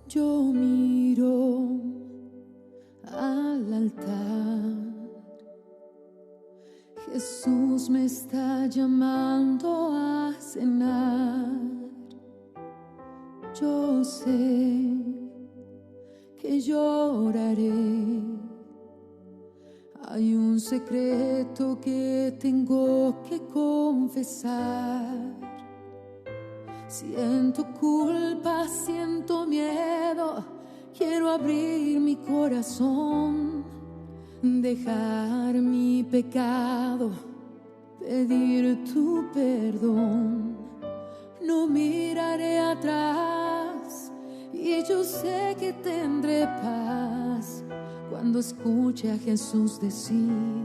Yo miro al altar. Jesús me está llamando a cenar. Yo sé que lloraré. Hay un secreto que tengo que confesar. Siento culpa, siento miedo. Quiero abrir mi corazón, dejar mi pecado, pedir tu perdón. No miraré atrás y yo sé que tendré paz cuando escuche a Jesús decir: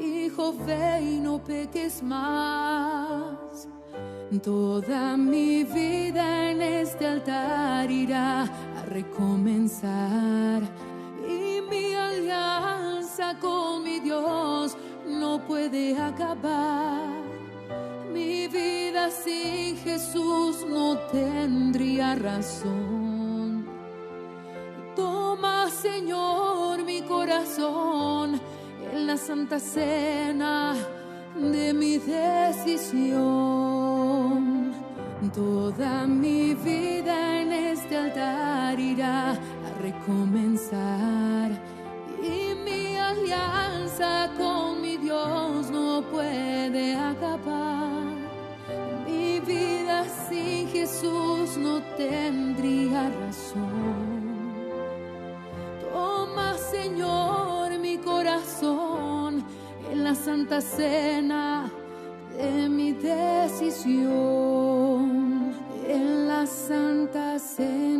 hijo, ve y no peques más. Toda mi vida en este altar irá a recomenzar, y mi alianza con mi Dios no puede acabar. Mi vida sin Jesús no tendría razón. Toma, Señor, mi corazón en la santa cena de mi decisión. Toda mi vida en este altar irá a recomenzar, y mi alianza con mi Dios no puede acabar. Mi vida sin Jesús no tendría razón. Toma, Señor, mi corazón en la santa cena de mi decisión, en la santa cena